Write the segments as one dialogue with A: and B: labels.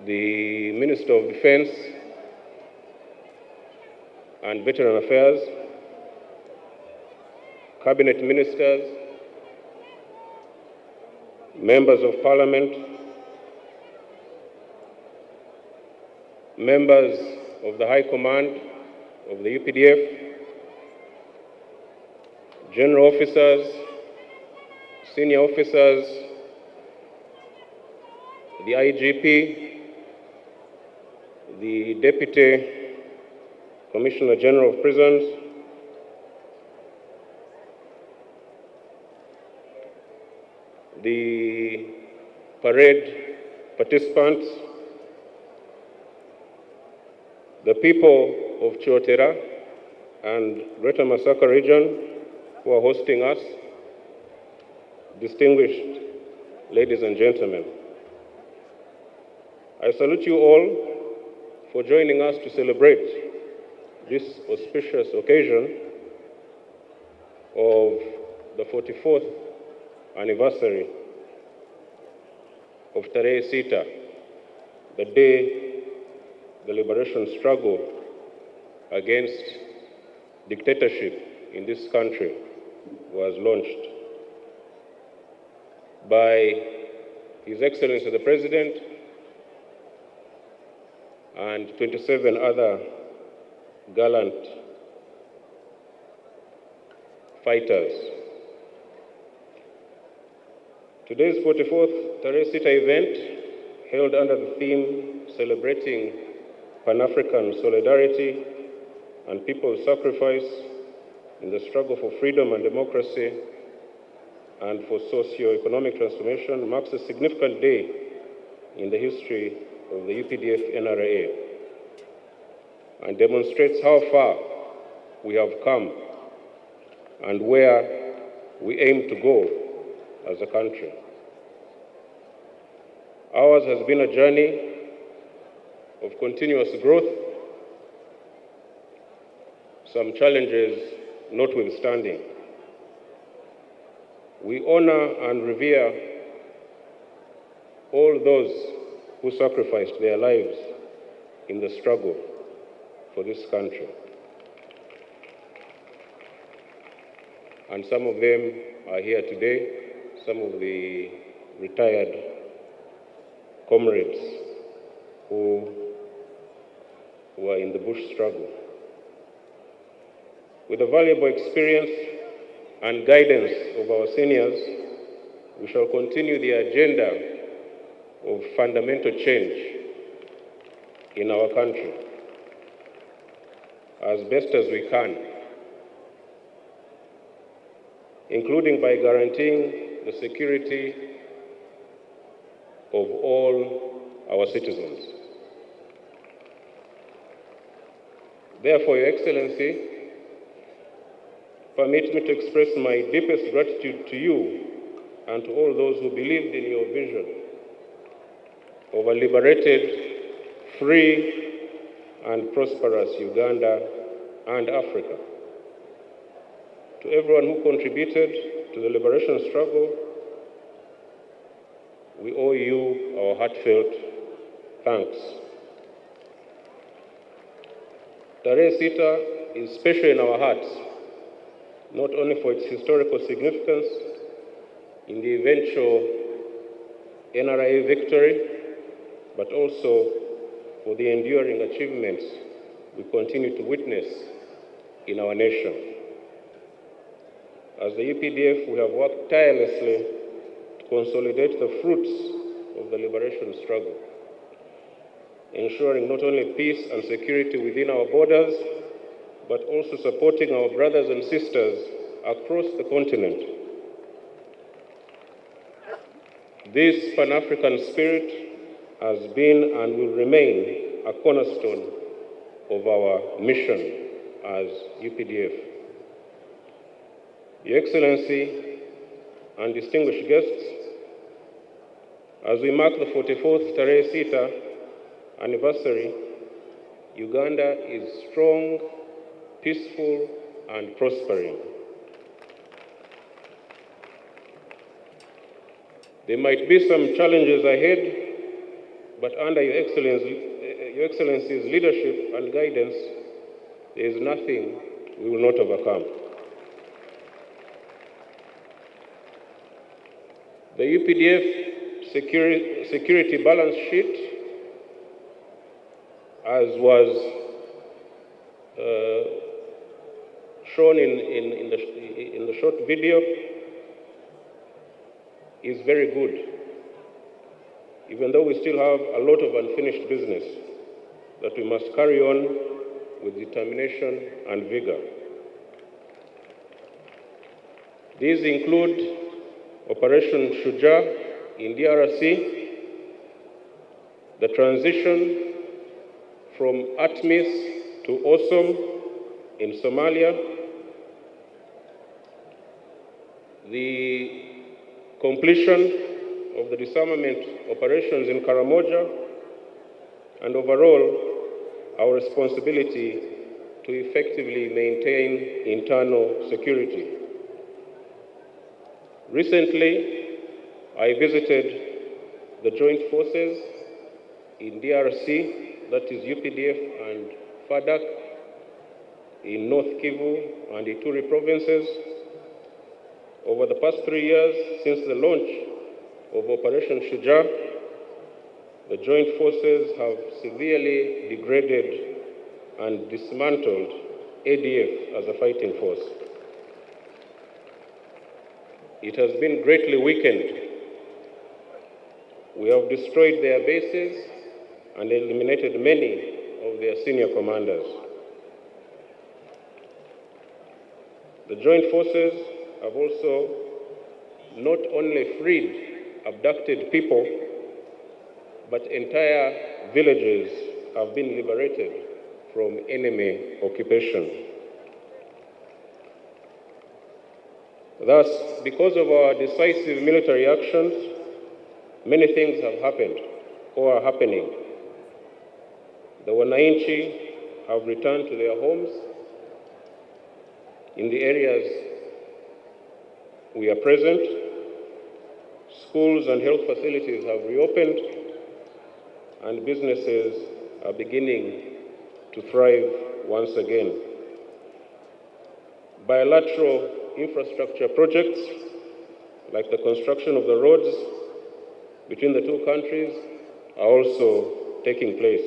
A: the Minister of Defense and Veteran Affairs, Cabinet Ministers, Members of Parliament, members of the High Command of the UPDF, general officers, senior officers, the IGP, the Deputy Commissioner General of Prisons, the parade participants, the people of Chotera and Greater Masaka region who are hosting us, distinguished ladies and gentlemen. I salute you all for joining us to celebrate this auspicious occasion of the 44th anniversary of Tarehe Sita, the day the liberation struggle against dictatorship in this country was launched by His Excellency the President and 27 other gallant fighters. Today's 44th Tarehe Sita event, held under the theme celebrating Pan-African solidarity and people's sacrifice in the struggle for freedom and democracy and for socio-economic transformation, marks a significant day in the history of the UPDF-NRA and demonstrates how far we have come and where we aim to go as a country. Ours has been a journey of continuous growth, some challenges notwithstanding. We honor and revere all those who sacrificed their lives in the struggle for this country. And some of them are here today, some of the retired comrades who were in the bush struggle. With the valuable experience and guidance of our seniors, we shall continue the agenda of fundamental change in our country as best as we can, including by guaranteeing the security of all our citizens. Therefore, Your Excellency, permit me to express my deepest gratitude to you and to all those who believed in your vision of a liberated, free, and prosperous Uganda and Africa. To everyone who contributed to the liberation struggle, we owe you our heartfelt thanks. Tarehe Sita is special in our hearts, not only for its historical significance in the eventual NRA victory, but also for the enduring achievements we continue to witness in our nation. As the UPDF, we have worked tirelessly to consolidate the fruits of the liberation struggle, ensuring not only peace and security within our borders, but also supporting our brothers and sisters across the continent. This Pan-African spirit has been and will remain a cornerstone of our mission as UPDF. Your Excellency and distinguished guests, as we mark the 44th Tarehe Sita anniversary, Uganda is strong, peaceful, and prospering. There might be some challenges ahead, But under Your Excellency's leadership and guidance, there is nothing we will not overcome. The UPDF security balance sheet, as was shown in the short video, is very good, even though we still have a lot of unfinished business that we must carry on with determination and vigor. These include Operation Shujaa in DRC, the transition from ATMIS to AWESOM in Somalia, the completion of the disarmament operations in Karamoja, and overall, our responsibility to effectively maintain internal security. Recently, I visited the joint forces in DRC, that is UPDF and FADAC, in North Kivu and Ituri provinces. Over the past 3 years, since the launch of Operation Shujaa, the joint forces have severely degraded and dismantled ADF as a fighting force. It has been greatly weakened. We have destroyed their bases and eliminated many of their senior commanders. The joint forces have also not only freed abducted people, but entire villages have been liberated from enemy occupation. Thus, because of our decisive military actions, many things have happened or are happening. The Wananchi have returned to their homes in the areas we are present. Schools and health facilities have reopened, and businesses are beginning to thrive once again. Bilateral infrastructure projects, like the construction of the roads between the two countries, are also taking place.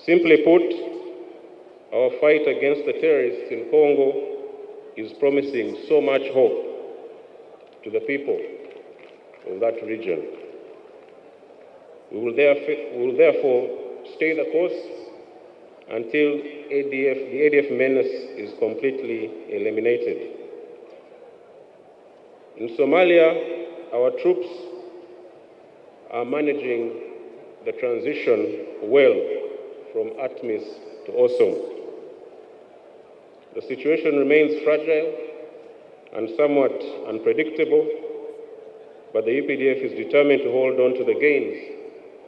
A: Simply put, our fight against the terrorists in Congo is promising so much hope to the people of that region. We will therefore stay the course until the ADF menace is completely eliminated. In Somalia, our troops are managing the transition well from ATMIS to AWESOM. The situation remains fragile and somewhat unpredictable, but the UPDF is determined to hold on to the gains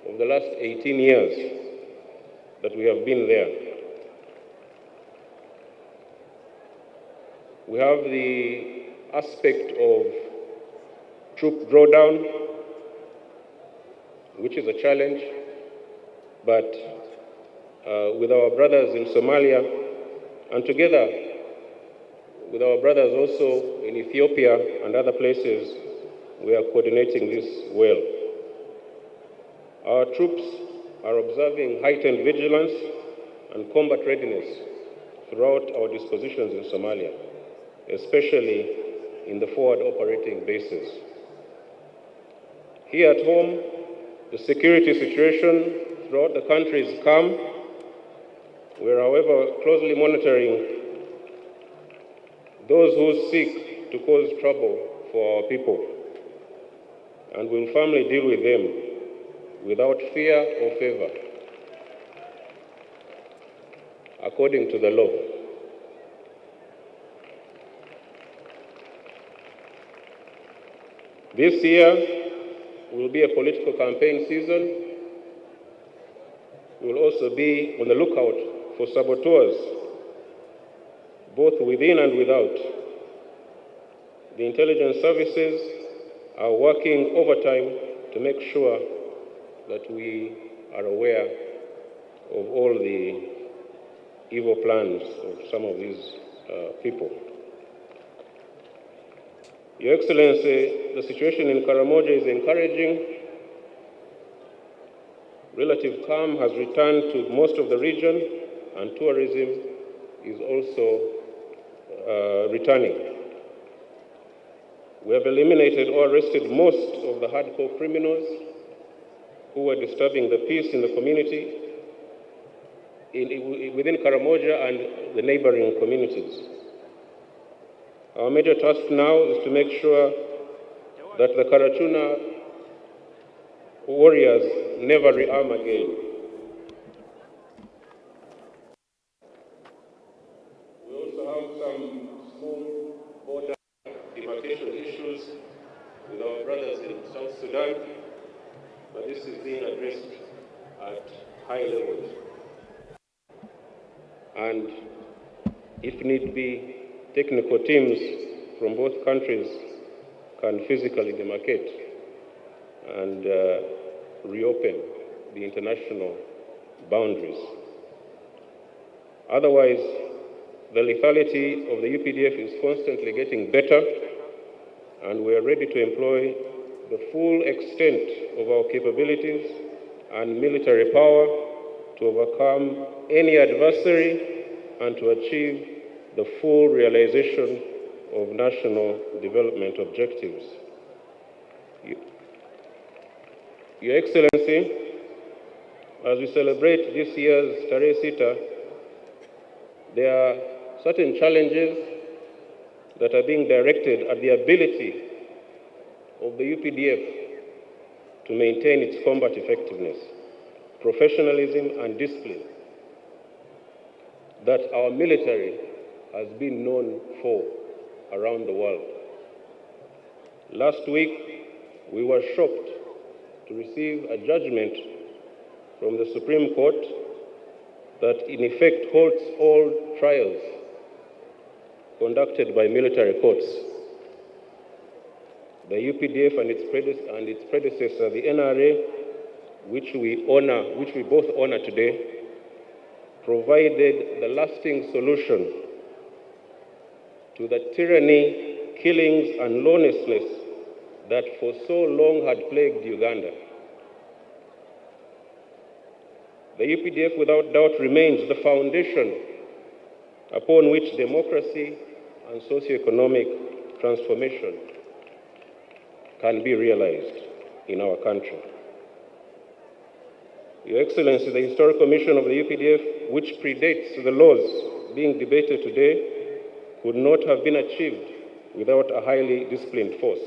A: of the last 18 years that we have been there. We have the aspect of troop drawdown, which is a challenge, but with our brothers in Somalia, and together with our brothers also in Ethiopia and other places, we are coordinating this well. Our troops are observing heightened vigilance and combat readiness throughout our dispositions in Somalia, especially in the forward operating bases. Here at home, the security situation throughout the country is calm. We are, however, closely monitoring those who seek to cause trouble for our people, and we will firmly deal with them without fear or favor, according to the law. This year will be a political campaign season. We will also be on the lookout for saboteurs, both within and without. The intelligence services are working overtime to make sure that we are aware of all the evil plans of some of these people. Your Excellency, the situation in Karamoja is encouraging. Relative calm has returned to most of the region, and tourism is also returning. We have eliminated or arrested most of the hardcore criminals who were disturbing the peace in the community within Karamoja and the neighboring communities. Our major task now is to make sure that the Karachuna warriors never rearm again. We also have some small border demarcation issues with our brothers in South Sudan, but this is being addressed at high levels. And if need be, technical teams from both countries can physically demarcate and reopen the international boundaries. Otherwise, the lethality of the UPDF is constantly getting better, and we are ready to employ the full extent of our capabilities and military power to overcome any adversary and to achieve the full realization of national development objectives. Your Excellency, as we celebrate this year's Tarehe Sita, there are certain challenges that are being directed at the ability of the UPDF to maintain its combat effectiveness, professionalism, and discipline that our military has been known for around the world. Last week, we were shocked to receive a judgment from the Supreme Court that in effect halts all trials conducted by military courts. The UPDF and its predecessor, the NRA, which we both honor today, provided the lasting solution to the tyranny, killings, and lawlessness that for so long had plagued Uganda. The UPDF, without doubt, remains the foundation upon which democracy and socio-economic transformation can be realized in our country. Your Excellency, the historical mission of the UPDF, which predates the laws being debated today, could not have been achieved without a highly disciplined force.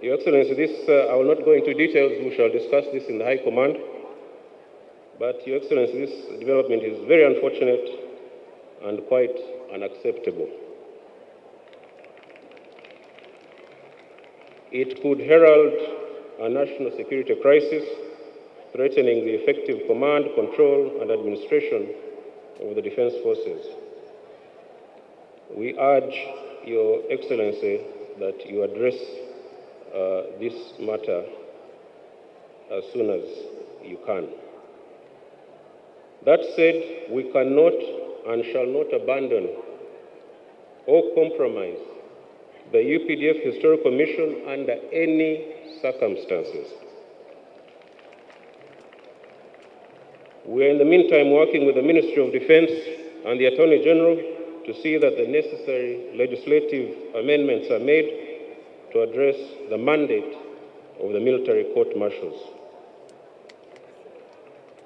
A: Your Excellency, I will not go into details. We shall discuss this in the High Command. But, Your Excellency, this development is very unfortunate and quite unacceptable. It could herald a national security crisis, threatening the effective command, control, and administration of the defense forces. We urge Your Excellency that you address this matter as soon as you can. That said, we cannot and shall not abandon or compromise the UPDF Historical Mission under any circumstances. We are in the meantime working with the Ministry of Defense and the Attorney General to see that the necessary legislative amendments are made to address the mandate of the military court-martials.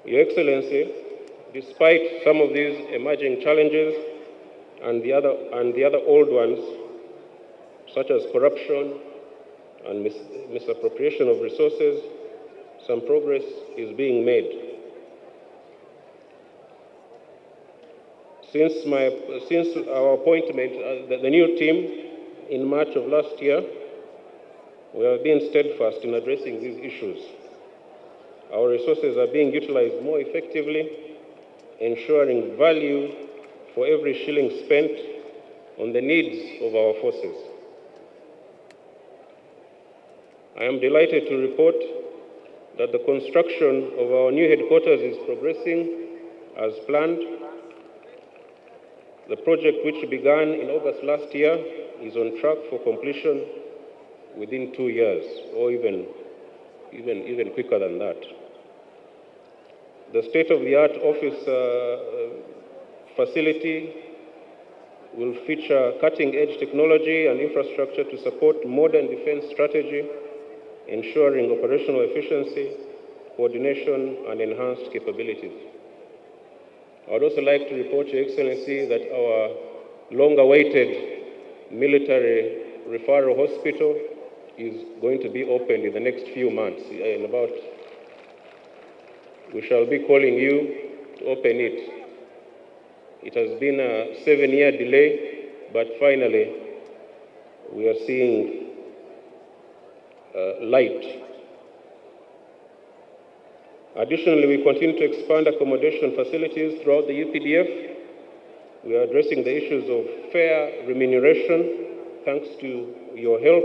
A: Your Excellency, despite some of these emerging challenges and the other old ones, such as corruption and misappropriation of resources, some progress is being made. Since our appointment, the new team in March of last year, we have been steadfast in addressing these issues. Our resources are being utilized more effectively, ensuring value for for every shilling spent on the needs of our forces. I am delighted to report that the construction of our new headquarters is progressing as planned. The project, which began in August last year, is on track for completion within 2 years, or even quicker than that. The state-of-the-art office facility will feature cutting-edge technology and infrastructure to support modern defense strategy, ensuring operational efficiency, coordination, and enhanced capabilities. I would also like to report, Your Excellency, that our long-awaited military referral hospital is going to be opened in the next few months. We shall be calling you to open it. It has been a 7-year delay, but finally we are seeing light. Additionally, we continue to expand accommodation facilities throughout the UPDF. We are addressing the issues of fair remuneration, thanks to your help,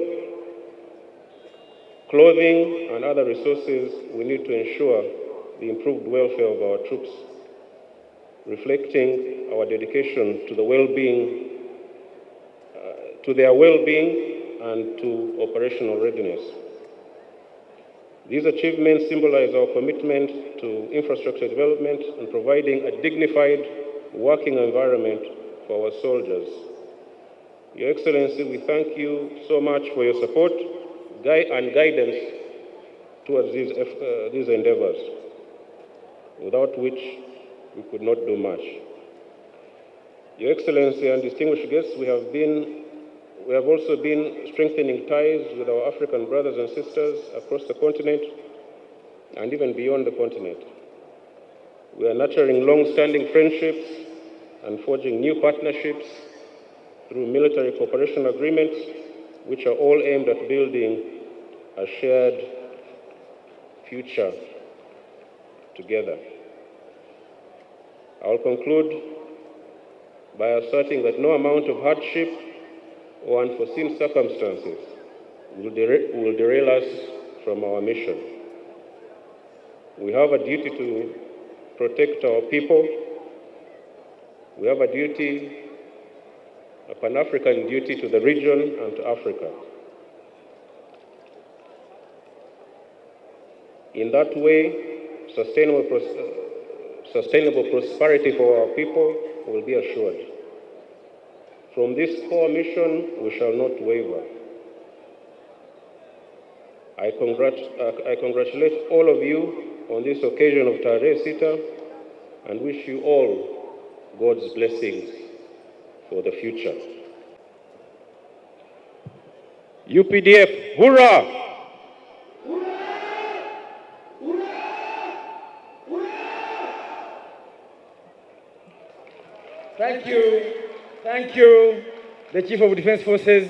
A: clothing, and other resources. We need to ensure the improved welfare of our troops, reflecting our dedication to the well-being, to their well-being and to operational readiness. These achievements symbolize our commitment to infrastructure development and providing a dignified working environment for our soldiers. Your Excellency, we thank you so much for your support and guidance towards these endeavors, without which we could not do much. Your Excellency and distinguished guests, we have also been strengthening ties with our African brothers and sisters across the continent and even beyond the continent. We are nurturing long-standing friendships and forging new partnerships through military cooperation agreements, which are all aimed at building a shared future together. I will conclude by asserting that no amount of hardship or unforeseen circumstances will derail us from our mission. We have a duty to protect our people. We have a duty, a Pan-African duty to the region and to Africa. In that way, sustainable prosperity for our people will be assured. From this core mission, we shall not waver. I congratulate all of you on this occasion of Tarehe Sita and wish you all God's blessings for the future. UPDF, hurrah!
B: Thank you. Thank you, the Chief of Defense Forces.